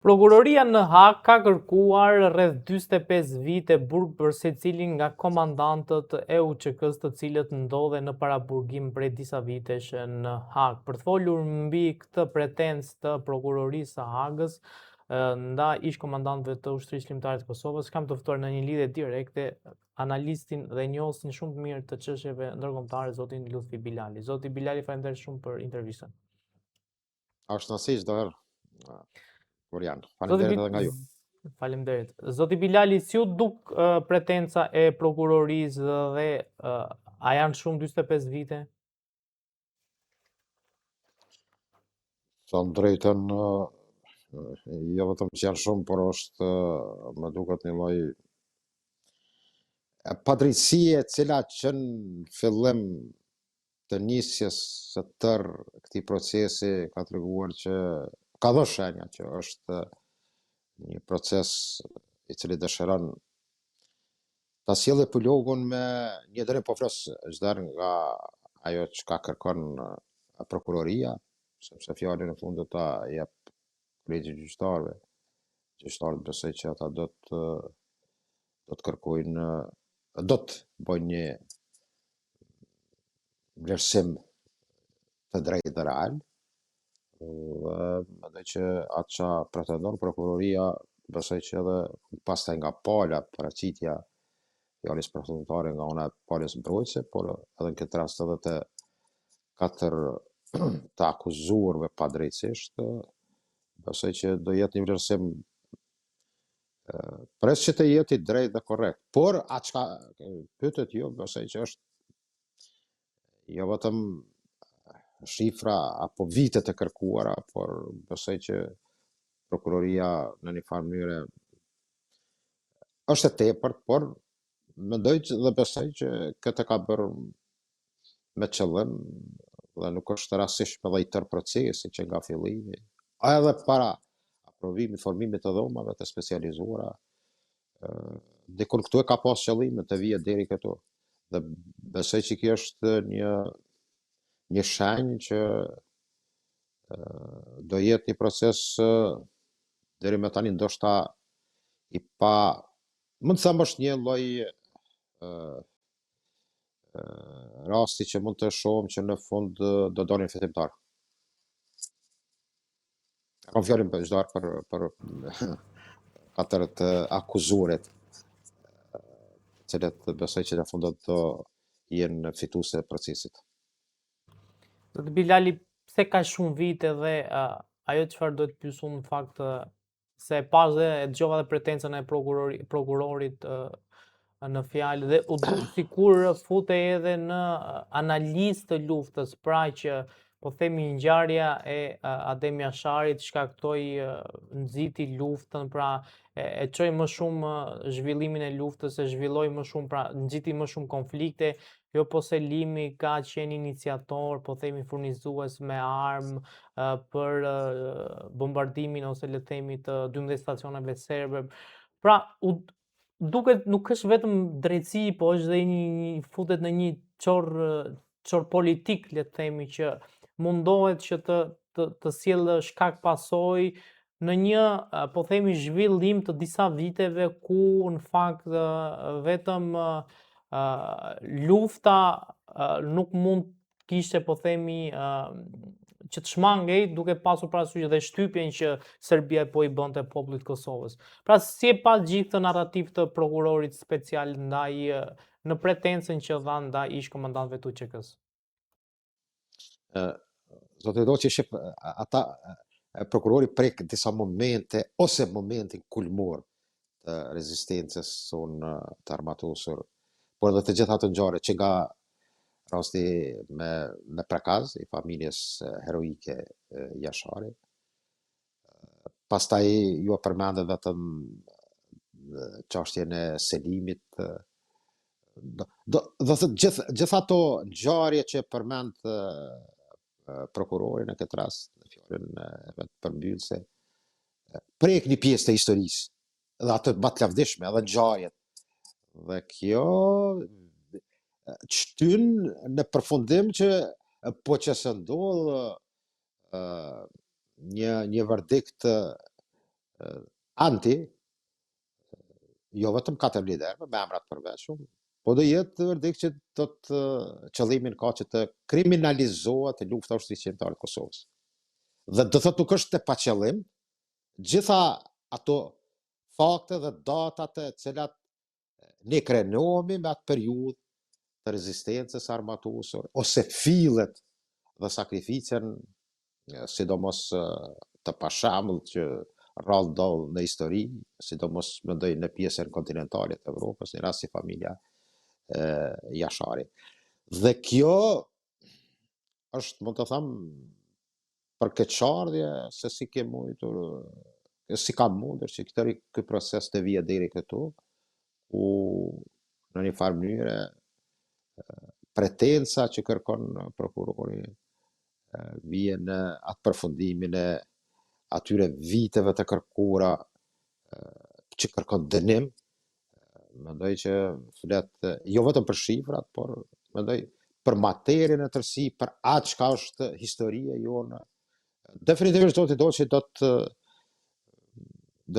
Prokuroria në Hag ka kërkuar rreth 45 vite burg për secilin nga komandantët e UÇK-s të cilët ndodhen në paraburgim prej disa vitesh në Hag. Për të folur mbi këtë pretencë të prokurorisë së Hagës ndaj ish komandantëve të ushtrisë shqiptare të Kosovës, kam të ftuar në një lidhje direkte analistin dhe njohësin shumë të mirë të çështjeve ndërkombëtare, zotin Lutfi Bilali. Zoti Bilali, faleminderit shumë për intervistën. Është nësi çdo herë. Florian, Zoti faleminderit edhe nga ju. Faleminderit. Zoti Bilali, si u duk pretenca e prokurorisë dhe a janë shumë 45 vite? Sa në drejtën, jo vetëm që janë shumë, por është më duket një lloj padrejësie e cila që në fillim të nisjes së tërë këtij procesi ka treguar që ka dhënë shenja që është një proces i cili dëshiron ta sjellë epilogun me një drejt po flas çdo nga ajo çka kërkon prokuroria, sepse fjalën e fundit ta jep kolegji gjyqtarëve. Gjyqtarët besoj që ata do të kërkojnë, do të bëjnë një vlerësim të drejtë dhe real. Dhe mendoj që atë që pretendon prokuroria, besoj që edhe pastaj nga pala paraqitja fjalës përfundimtare nga ana e palës mbrojtëse, por edhe në këtë rast edhe të katër të akuzuarve padrejtësisht, besoj që do jetë një vlerësim pres që të jetë i drejtë dhe korrekt. Por atë çka pyetet ju, besoj që është jo vetëm shifra apo vitet e kërkuara, por besoj që prokuroria në një farë mënyrë është e tepërt, por mendoj dhe besoj që këtë ka bërë me qëllim dhe nuk është rastësisht me tërë procesi që nga fillimi, edhe para aprovimit, formimit të dhomave të specializuara, dikun këtu e ka pas qëllimin të vijë deri këtu. Dhe besoj që kjo është një shenjë që do jetë një proces deri me tani ndoshta i pa, mund të them është një lloj rasti që mund të shohim që në fund do dalin fitimtar. Kam fjalën për çdo për katër të akuzuarit, cilët besoj që në fund do të jenë fituese e procesit. Zoti Bilali, pse ka shumë vite dhe ajo çfarë do të pyes unë në fakt se pas dhe e dëgjova dhe pretencën e prokurorit në fjalë dhe u duk sikur futej edhe në analizë të luftës, pra që po themi ngjarja e Adem Jasharit shkaktoi nxiti luftën, pra e çoi më shumë zhvillimin e luftës, e zhvilloi më shumë, pra nxiti më shumë konflikte. Jo po se Limi ka qenë iniciator, po themi furnizues me armë për bombardimin ose le të themi të 12 stacioneve serbe. Pra, duket nuk është vetëm drejtësi, po është dhe një futet në një çor politik, le të themi, që mundohet që të sjellë shkak pasojë në një, po themi, zhvillim të disa viteve ku në fakt vetëm lufta nuk mund kishte, po themi, që të shmangej duke pasur parasysh dhe shtypjen që Serbia po i bënte popullit Kosovës. Pra si e pa gjithë këtë narrativ të prokurorit special ndaj në pretencën që dha ndaj ish komandantëve të UÇK-s? Zotë Doçi shep ata prokurori prek disa momente ose momentin kulmor të rezistencës sonë të armatosur, por edhe të gjitha të ngjarje që nga rasti me prekaz i familjes heroike Jashari. Pastaj ju përmendet vetëm çështjen e Selimit. Do thot gjitha ato ngjarje që përmend prokurori në këtë rast, në fjalën e përmbyllse, prek një pjesë të historisë dhe atë më të lavdishme edhe ngjarjet. Dhe kjo shtyn në përfundim që po që se ndodh një verdikt anti, jo vetëm 4 liderëve, me emrat përveçshëm, po do jetë verdikt që do të qëllimin ka që të kriminalizohet lufta ushtrisë-qendrore e Kosovës. Dhe do thotë nuk është e paqëllim, gjitha ato fakte dhe datat e cilat ne krenohemi me atë periudhë të rezistencës armatuese ose fillet dhe sakrificën, sidomos të pashembull që rrallë ndodh në histori, sidomos mendoj në pjesën kontinentale të Evropës, në rast si familja Jasharit. Dhe kjo është, mund të them, përkeqardhje se si ke mujtur, si ka mundur që ky proces të vijë deri këtu, ku në një farë mënyrë pretenca që kërkon prokurori vjen në atë përfundimin e atyre viteve të kërkuara që kërkon dënim. Mendoj që flet jo vetëm për shifrat, por mendoj për materien e tërësi, për atë çka është historia jonë. Definitivisht do që do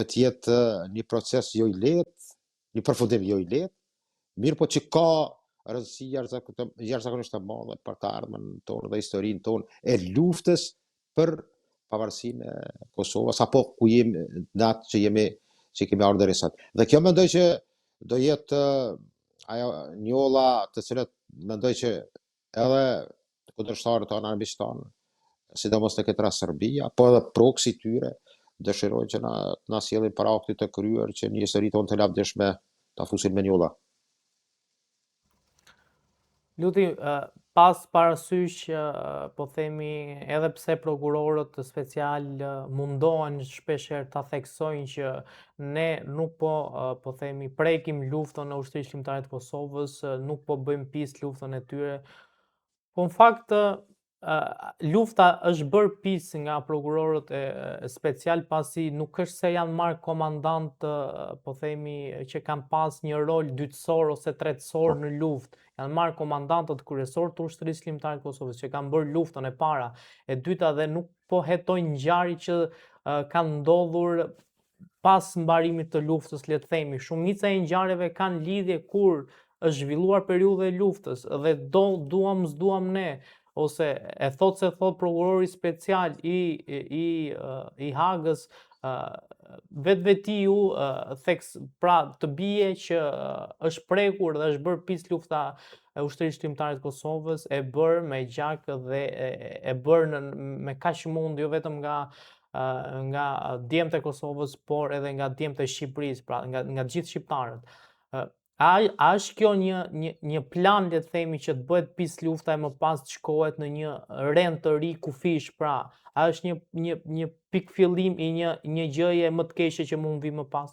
të jetë një proces jo i lehtë, një përfundim jo i lehtë, mirë po që ka rëndësi jashtëzakonisht të madhe për të ardhmen tonë dhe historinë tonë e luftës për pavarësinë e Kosovës, apo ku jemi në atë që kemi ardhur deri sot. Dhe kjo mendoj që do jetë ajo njolla të cilat mendoj që edhe kundërshtarët tonë armiqtanë, sidomos në këtë rast Serbia, po edhe proksi tyre dëshirojnë që na sjellin para aktit të kryer që një histori tonë të lavdishme ta fusin me njolla. Luti, pas parasysh, po themi, edhe pse prokurorët special mundohen shpeshherë ta theksojnë që ne nuk po themi, prekim luftën e ushtrisë shqiptare të Kosovës, nuk po bëjmë pjesë luftën e tyre. Po në fakt lufta është bërë pjesë nga prokurorët special, pasi nuk është se janë marrë komandant, po themi, që kanë pas një rol dytësor ose tretësor në luftë. Janë marrë komandantët kryesorë të ushtrisë shqiptare të Kosovës që kanë bërë luftën e para, e dyta, dhe nuk po hetojnë ngjarje që kanë ndodhur pas mbarimit të luftës, le të themi. Shumica e ngjarjeve kanë lidhje kur është zhvilluar periudha e luftës dhe duam s'duam ne, ose e thot se thot prokurori special i Hagës, vetvetiu pra të bie që është prekur dhe është bërë pjesë lufta e ushtrisë shqiptare të Kosovës, e bërë me gjak dhe e bërë me kaq mund, jo vetëm nga djemtë e Kosovës, por edhe nga djemtë e Shqipërisë, pra nga gjithë shqiptarët. A është kjo një plan, le të themi, që të bëhet pjesë lufta e më pas të shkohet në një rend të ri kufish, pra a është një pikë fillim i një gjëje më të keqe që mund vi më pas?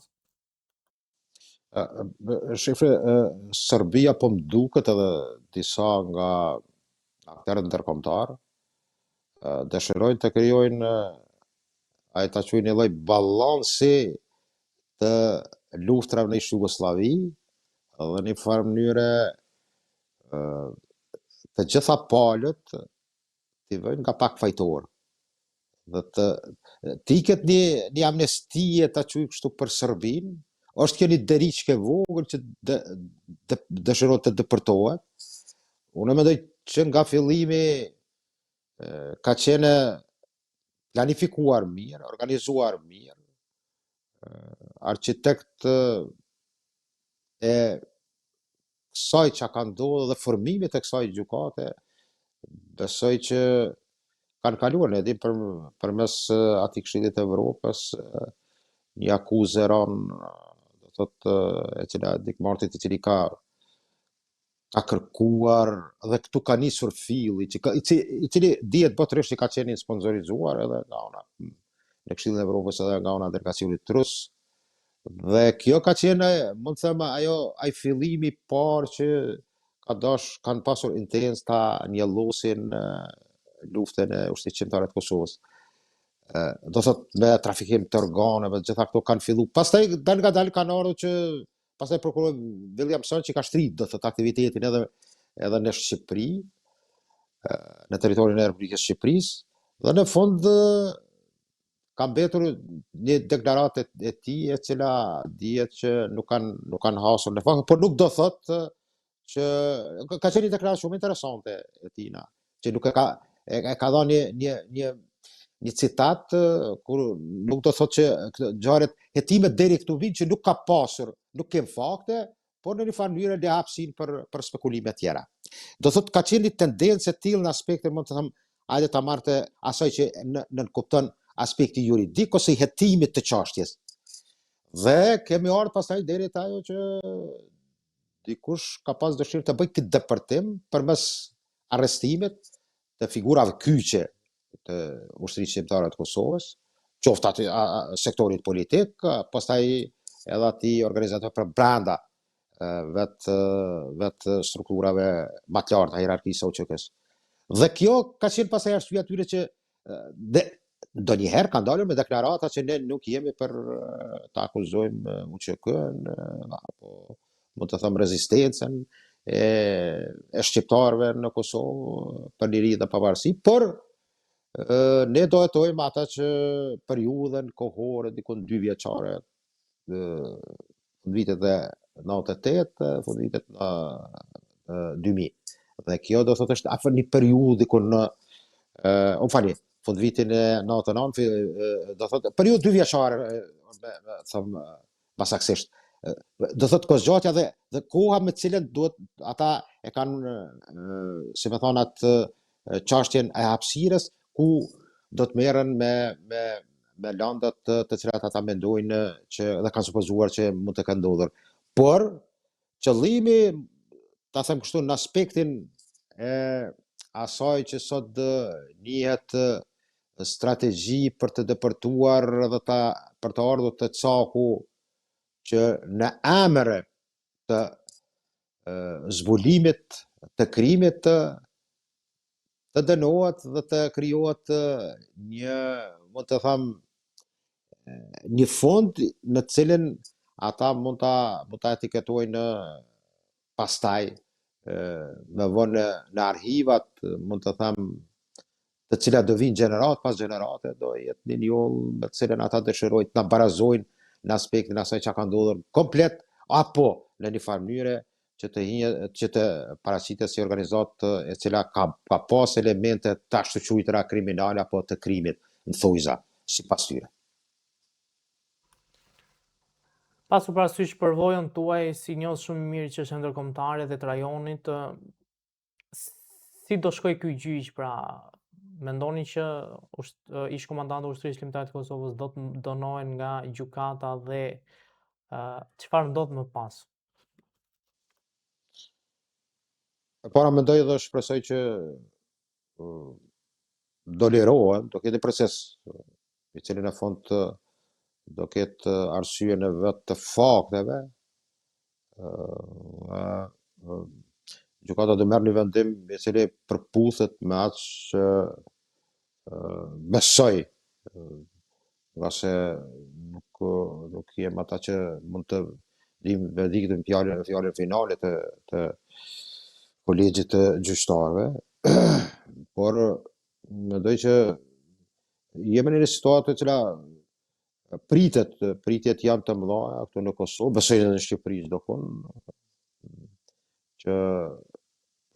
Shifre, Serbia po më duket edhe disa nga aktorët ndërkombëtar dëshirojnë të krijojnë ta quajnë një lloj balansi të luftrave në Jugosllavi, dhe në farë mënyre të gjitha palët t'i vëjnë nga pak fajtor. Dhe t'i këtë një amnestie ta quj kështu për Serbin, është kjo një deriçke vogël që dëshirohet të dëpërtohet. Unë mendoj që nga fillimi ka qenë planifikuar mirë, organizuar mirë, arkitekt e kësaj që ka ndodhur dhe formimit e kësaj gjykate, besoj që kanë kaluar, ne dim përmes atij Këshillit të Evropës, një akuzë do thotë e cila dikmartit i cili ka kërkuar, dhe këtu ka nisur filli, i cili dihet botërisht që ka qenë sponsorizuar edhe nga ona në Këshillin e Evropës edhe nga ona delegacionit rus. Dhe kjo ka qenë, mund të them, ai fillimi i parë që kanë pasur intencë ta njollosin luftën e ushtrisë qendrore të Kosovës. Do thot me trafikim të organeve, gjitha këto kanë filluar. Pastaj dal nga dal kanë ardhur që pastaj prokurori Williamson që ka shtrit, do thot, aktivitetin edhe në Shqipëri, në territorin e Republikës së Shqipërisë, dhe në fund ka mbetur një deklaratë e tij e cila dihet që nuk kanë hasur në fakt, por nuk do thotë që ka qenë një deklaratë shumë interesante e tina, që nuk e ka dhënë një citat kur nuk do thotë që ngjarjet hetimet deri këtu vijnë që nuk ka pasur, nuk kem fakte, por në një farë mënyrë le hapësinë për spekulime tjera. Do thotë ka qenë një tendencë e tillë në aspekte, mund të them, hajde ta marrë asaj që në kupton aspekti juridik ose i hetimit të çështjes. Dhe kemi ardhur pastaj deri te ajo që dikush ka pas dëshirë të bëjë këtë depërtim përmes arrestimit të figurave kyçe të ushtrisë shqiptare të Kosovës, qoftë aty sektorit politik, pastaj edhe atij organizator për brenda vetë strukturave më të larta hierarkisë OÇK-s. Dhe kjo ka qenë pastaj arsye atyre që ndonjëherë kanë dalur me deklarata që ne nuk jemi për ta akuzojmë UÇK-n apo mund të them rezistencën e shqiptarëve në Kosovë për liri dhe pavarësi, por ne do hetojmë ata që periudhën kohore dikon 2 vjeçare në vitet e 98, fund vitet 2000. Dhe kjo do thotë është afër një periudhë dikon në fund vitin e 99, do thotë periudhë 2 vjeçare, them masaksisht. Do thotë kozgjatja dhe koha me cilën duhet ata e kanë, si më thon, atë çështjen e hapësirës ku do të merren me landat të cilat ata mendojnë që dhe kanë supozuar që mund të kanë ndodhur. Por qëllimi, ta them kështu, në aspektin e asaj që sot njihet strategji për të depërtuar dhe për të ardhur të caku që në emër të zbulimit të krimit të dënohet dhe të krijohet një, mund të them, një fond në cilin ata mund ta etiketojnë pastaj me vonë në arhivat, mund të them, të cilat do vinë gjenerat pas gjenerate, do jetë një njoll me të cilën ata dëshirojnë të na barazojnë në aspektin asaj që ka ndodhur komplet, apo në një farë mënyre që të paraqitet si organizatë e cila ka pas elemente të ashtu quajtura kriminale apo të krimit në thojza, sipas tyre. Pasur parasysh përvojën tuaj si njohës shumë mirë që është ndërkombëtare dhe të rajonit, si do shkoj ky gjyq, pra mendoni që ish komandantë ushtrisë shqiptare të Kosovës do të dënohen nga gjykata dhe çfarë ndodh më pas? Para mendoj dhe shpresoj që do lirohen, do ketë proces i cili në fund do ketë arsye në vetë të fakteve, gjykata do merr një vendim i cili përputhet me atë që besoj, nga se nuk jem ata që mund të vendikojmë fjalën finale të kolegjit të gjyqtarëve, por mendoj që jemi në një situatë e cila pritjet janë të mëdha këtu në Kosovë, besoj edhe në Shqipëri çdokun, që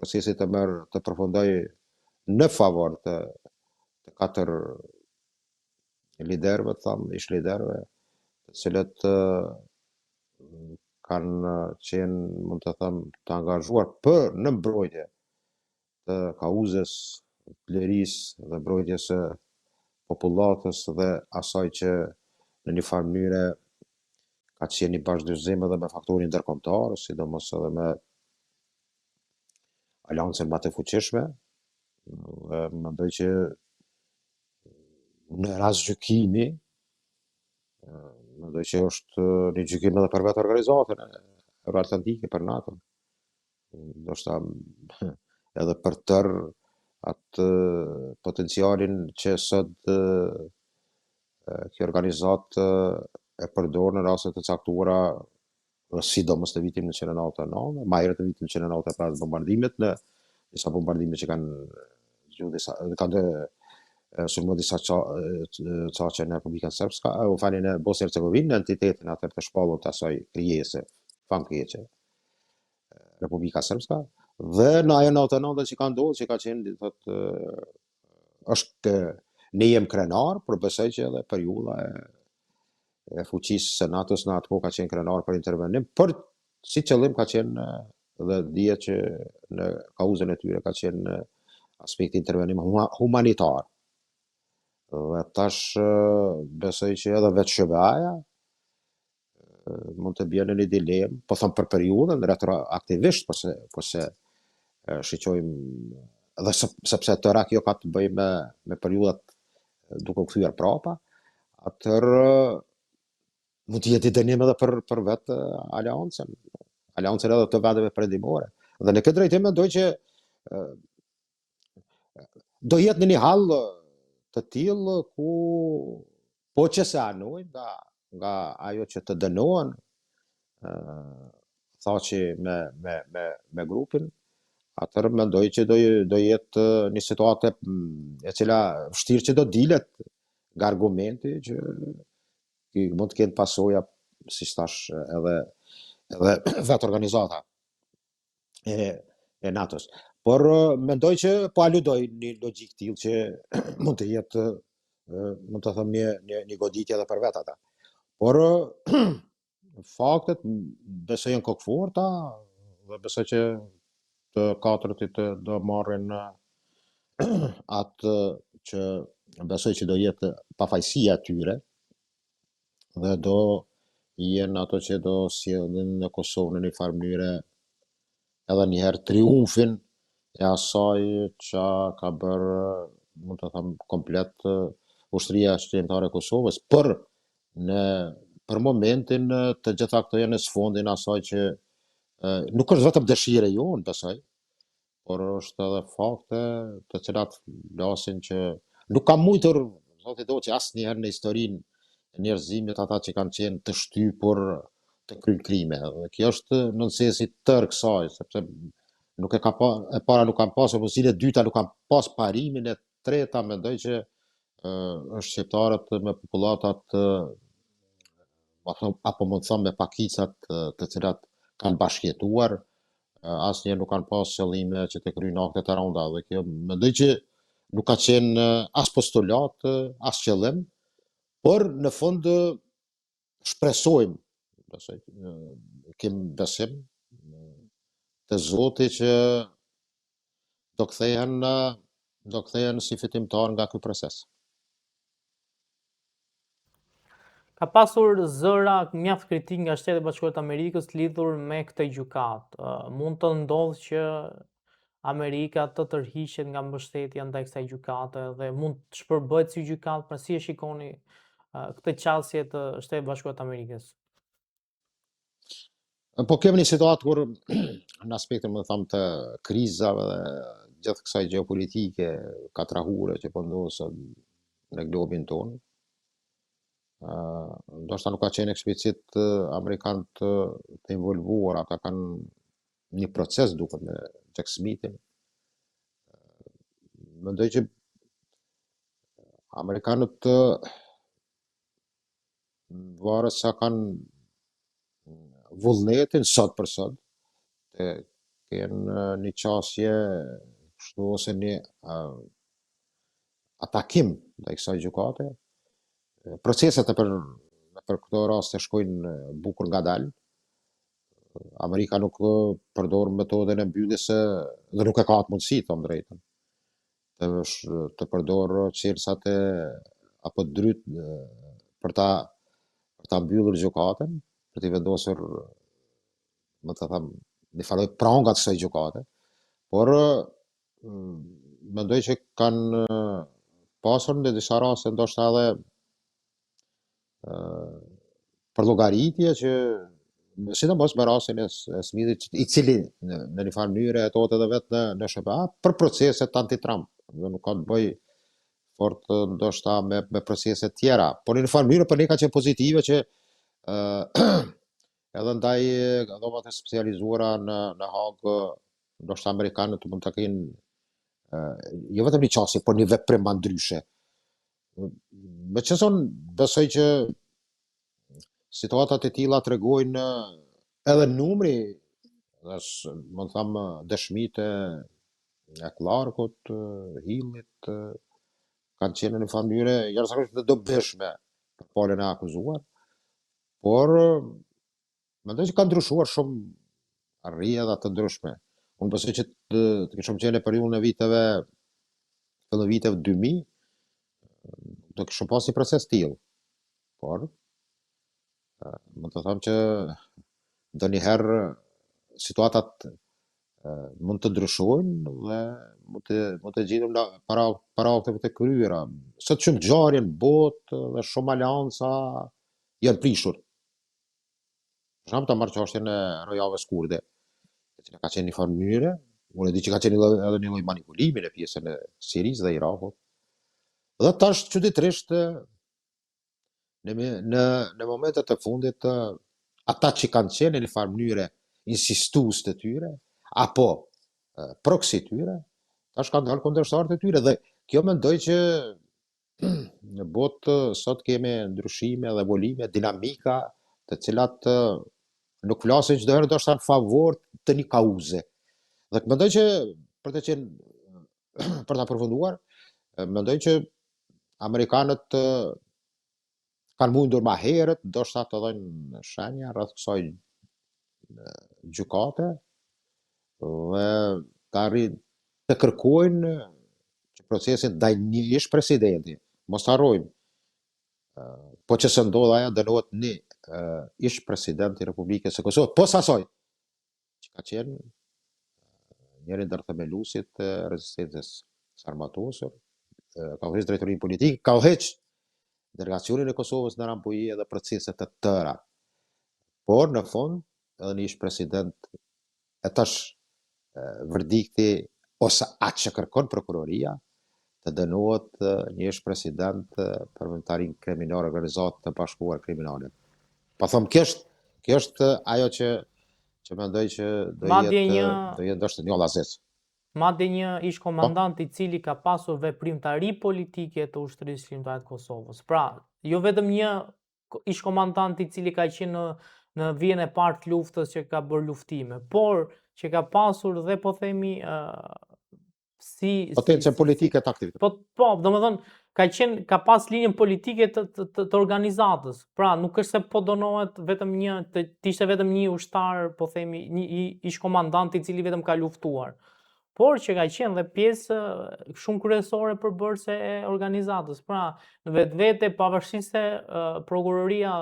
procesi të përfundoj në favor të 4 liderëve, ish liderëve, të cilët kanë qenë, mund të them, të angazhuar në mbrojtje të kauzës, të lirisë dhe mbrojtjes së popullatës dhe asaj që në një farë mënyre ka qenë një bashkëdyshim edhe me faktorin ndërkombëtar, sidomos edhe me aleancën më të fuqishme. Dhe mendoj që në rast gjykimi, mendoj që është një gjykim edhe për vetë organizatën euroatlantike, për NATO. Ndoshta edhe për tërë atë potencialin që sot kjo organizatë e përdor në raste të caktuara, sidomos në vitin 1999, më herët në vitin 1995 bombardimet, në disa bombardime që kanë sulmu disa qaqe në Republikën Srpska, u fali në Bosnjë Hercegovinë, në entitetin atër të shpallur të asaj krijese famkeqe, Republika Srpska, dhe në ajo 99 që ka ndodhur, që ka qenë, thotë, është ne jem krenar, por besoj që edhe periudha e fuqisë së NATO-s në atë kohë ka qenë krenar për intervenim, për si qëllim ka qenë dhe dihet që në kauzën e tyre ka qenë aspekti intervenim humanitar. Dhe tash besoj që edhe vetë SBA-ja mund të bjerë në një dilemë, po thëmë për periudën, retroaktivisht, po se shiqojmë dhe sepse tëra kjo ka të bëj me periudat duke u kthyer prapa, atër mund të jetë i dënim edhe për vetë aleancën edhe të vendeve perëndimore. Dhe në këtë drejtim mendoj që do jetë në një hall të tillë ku po që se anojnë nga ajo që të dënohen, thaqi me grupin, atër mendoj që do jetë një situatë e cila vështirë që do dilet nga argumenti që mund të kenë pasoja, si thash, edhe vetë organizata e NATO-s. Por mendoj që po aludoj një logjik tillë që mund të jetë, mund të them, një goditje edhe për vetë ata. Por faktet besoj janë kokëforta dhe besoj që të katërtit do marrin atë që besoj që do jetë pafajësia tyre dhe do jenë ato që do sjellin në Kosovë në një farë mënyre edhe njëherë triumfin e asaj që ka bërë, mund të them, komplet ushtria shqiptare e Kosovës, për momentin të gjitha këto janë në sfondin asaj që nuk është vetëm dëshire jonë, besoj, por është edhe fakte të cilat flasin që nuk ka mujtur, thotë do që asnjëherë në historinë e njerëzimit ata që kanë qenë të shtypur të kryjnë krime. Dhe kjo është nënsesi tërë kësaj, sepse nuk e para nuk kanë pas opozicion, e dyta nuk kanë pas parimin, e treta mendoj që është shqiptarët me populatat apo mund të them me pakicat të cilat kanë bashkëjetuar, asnjëherë nuk kanë pas qëllime që të kryjnë akte të rënda, dhe kjo mendoj që nuk ka qenë as postulat, as qëllim, por në fund shpresojmë, kemi besim te Zoti që do kthehen si fitimtar nga ky proces. Ka pasur zëra mjaft kritik nga Shtetet e Bashkuara të Amerikës lidhur me këtë gjykatë. Mund të ndodhë që Amerika të tërhiqet nga mbështetja ndaj kësaj gjykate dhe mund të shpërbëhet si gjykatë, pra si e shikoni këtë qasje të Shtetet e Bashkuara të Amerikës? Po kemi një situatë kur në aspektin, më them, të krizave dhe gjithë kësaj gjeopolitike katrahure që po ndodhen në globin tonë, ndoshta nuk ka qenë eksplicit amerikanët të involvuar, ata kanë një proces duket me Jack Smithin. Mendoj që amerikanët varet sa kanë vullnetin sot për sot të kenë një qasje kështu ose një atakim ndaj kësaj gjykate. Proceset për këto raste shkojnë bukur ngadalë. Amerika nuk përdor metodën e mbylljes dhe nuk e ka atë mundësi, thon drejtën, të përdor çelësat apo dryt për ta mbyllur gjykatën, për t'i vendosur, më të them, një farë pranga të kësaj gjykate, por mendoj që kanë pasur në disa raste ndoshta edhe për llogaritje që sidomos me rastin e Smithit, i cili në një farë mënyrë hetohet edhe vetë në SBA për proceset anti-Trump, dhe nuk ka të bëj fort ndoshta me procese tjera, por në një farë mënyrë për ne ka qenë pozitive që edhe ndaj dhomat e specializuara në Hagë, ndoshta amerikanët mund ta kenë jo vetëm një qasje, por një veprim ndryshe Me që son, besoj që situatat e tilla tregojnë edhe numri, më të thamë, dëshmitë e Clarkut, Hillit, kanë qenë në një farë mënyrë jashtëzakonisht të dobishme për palën e akuzuar, por mendoj që kanë ndryshuar shumë rrjedha të ndryshme. Unë besoj që të kishim qenë në periudhën e viteve, fillim viteve 2000, do kishim pas një proces tillë, por më të them që ndonjëherë situatat mund të ndryshojnë dhe mund të gjejmë para të kryera. Sot shumë ngjarje në botë dhe shumë aleanca janë prishur. Për shembull, ta marr çështjen e rojavës kurde, e cila ka qenë një farë mënyre, unë e di që ka qenë edhe një lloj manipulimi në pjesën e Sirisë dhe Irakut. Dhe tash çuditërisht në momentet e fundit ata që kanë qenë në një farë mënyre insistues të tyre apo proksi tyre, tash kanë dalë kundërshtarët e tyre dhe kjo mendoj që në botë sot kemi ndryshime dhe evolime, dinamika, të cilat nuk flasin çdoherë ndoshta në favor të një kauze. Dhe mendoj që për të qenë për ta përfunduar, mendoj që amerikanët kanë mundur ma herët, ndoshta të dhënë shenja rreth kësaj gjykate dhe të arrin të kërkojnë që procesin ndaj një ish presidenti, mos harrojmë, po që se ndodh ajo dënohet një ish president i Republikës së Kosovës, posa asaj që ka qenë njëri ndër themeluesit të rezistencës së armatosur, ka udhëheq drejtorinë politike, ka udhëheq delegacionin e Kosovës në Rambujë dhe procese të tëra. Por në fund edhe një ish president e tash verdikti ose atë që kërkon prokuroria të dënohet një ish president për veprimtarin kriminal organizat të bashkuar kriminale. Pa them kjo është ajo që mendoj që do jetë ndoshta një llazes. Madje një ish komandant i cili ka pasur veprimtari politike të ushtrisë shqiptare të Kosovës. Pra, jo vetëm një ish komandant i cili ka qenë në vijën e parë të luftës që ka bërë luftime, por që ka pasur dhe po themi potencë politike të aktivit. Po, domethënë ka pas linjën politike të organizatës. Pra, nuk është se po donohet vetëm të ishte vetëm një ushtar, po themi, një ish komandant i cili vetëm ka luftuar, por që ka qenë dhe pjesë shumë kryesore përbërëse e organizatës. Pra, në vetvete, pavarësisht se prokuroria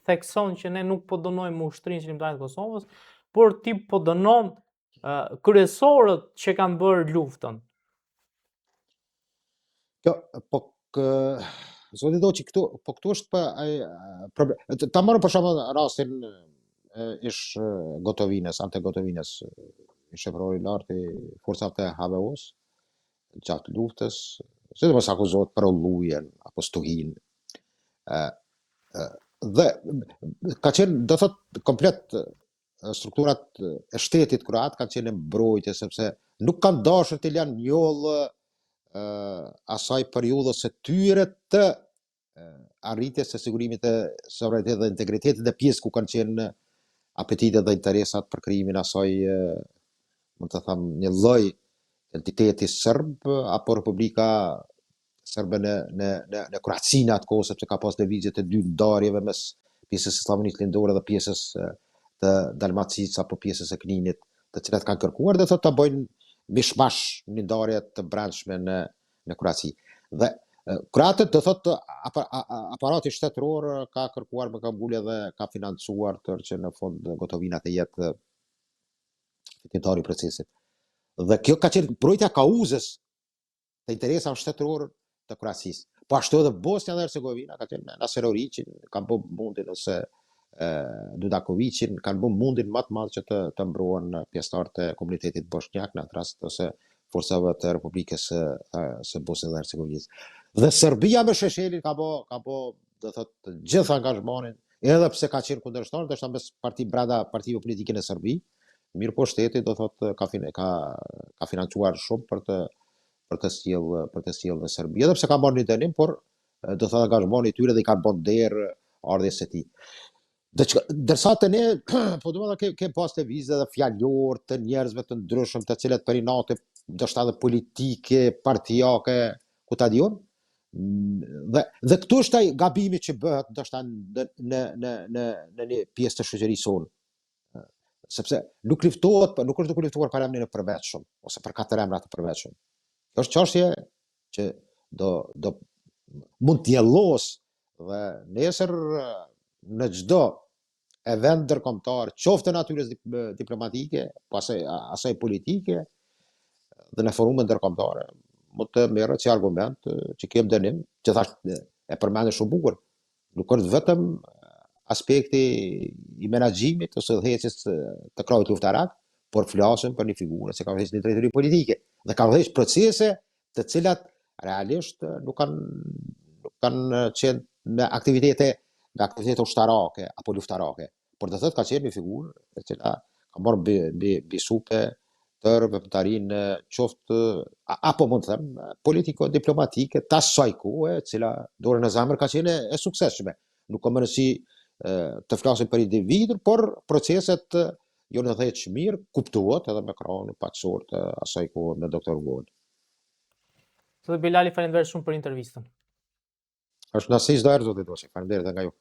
thekson që ne nuk po dënojmë ushtrinë shqiptare të Kosovës, por ti po dënon kryesorët që kanë bërë luftën. Zoti do që këtu është problem. Ta marrëm për shembull rastin ish Gotovinës, Ante Gotovinës, ish shoqëror i lartë i forcave të HVO-s gjatë luftës, sidomos akuzohet për ullujen apo stuhin. Dhe ka qenë, do thot, komplet strukturat e shtetit kroat kanë qenë mbrojtje sepse nuk kanë dashur të lënë njollë asaj periudhës së tyre të arritjes së sigurimit të sovranitetit dhe integritetit dhe pjesë ku kanë qenë apetitet dhe interesat për krijimin asaj, mund të them, një lloj entiteti serb apo Republika Serbe në Kroacinë atë kohë, sepse ka pas lëvizje të dy ndarjeve mes pjesës së Slavënisë Lindore dhe pjesës të Dalmacisë apo pjesës së Kninit, të cilat kanë kërkuar dhe thotë ta bëjnë mishmash një ndarje të brendshme në Kroaci. Dhe kroatët do thotë aparati shtetëror ka kërkuar me kambulje dhe ka financuar tërë që në fund Gotovina të jetë fitimtari i procesit. Dhe kjo ka qenë mbrojtja kauzës të interesave shtetëror të Kroacisë. Po ashtu edhe Bosnia dhe Hercegovina ka qenë Naseroricin, kanë bërë mundin ose Dudakovicin, kanë bërë mundin më të madh që të mbrohen pjesëtarë të komunitetit bosnjak në atë rast ose forcave të Republikës së Bosnjës dhe Hercegovinës. Dhe Serbia me Sheshelin ka bë, do thotë, gjithë angazhmanin, edhe pse ka qenë kundërshtar, ndoshta mes brenda partive politike në Serbi, mirë po shteti do thotë ka financuar shumë për të sjellë në Serbi, edhe pse ka marrë një dënim, por do të thotë angazhmoni i tyre dhe i kanë bën derë ardhjes së tij. Dërsa të ne, po do të ke pas lëvizje dhe fjalor të njerëzve të ndryshëm, të cilët për inate, ndoshta edhe politike, partijake, ku ta diun. Dhe këtu është ai gabimi që bëhet ndoshta në një pjesë të shoqërisë sonë. Sepse nuk luftohet, nuk është duke luftuar për emrin e përvetshëm ose për katër emra të përvetshëm. Kjo është çështje që do mund të jellos dhe nesër në çdo event ndërkombëtar, qoftë natyrës diplomatike, asaj politike dhe në forume ndërkombëtare, mund të merret si argument që kem dënim, që thash e përmendë shumë bukur. Nuk është vetëm aspekti i menaxhimit ose udhëheqjes të krahut luftarak, por flasim për një figurë që ka udhëhequr një drejtori politike dhe ka udhëhequr procese të cilat realisht nuk kanë qenë në aktivitete ushtarake apo luftarake, por do thotë ka qenë një figurë e cila ka marrë mbi supe tërë veprimtarinë qoftë apo mund të them politiko-diplomatike të asaj kohe, e cila dorë në zemër ka qenë e suksesshme. Nuk ka mënyrësi të flasim për individin, por proceset jo në dhejtë shmirë, kuptuat edhe me krahun paçor të asaj kohe me doktor Hugonin. Zoti Bilali, faleminderit shumë për intervistën. Është nësi çdo herë, zoti Doshi. Faleminderit nga ju.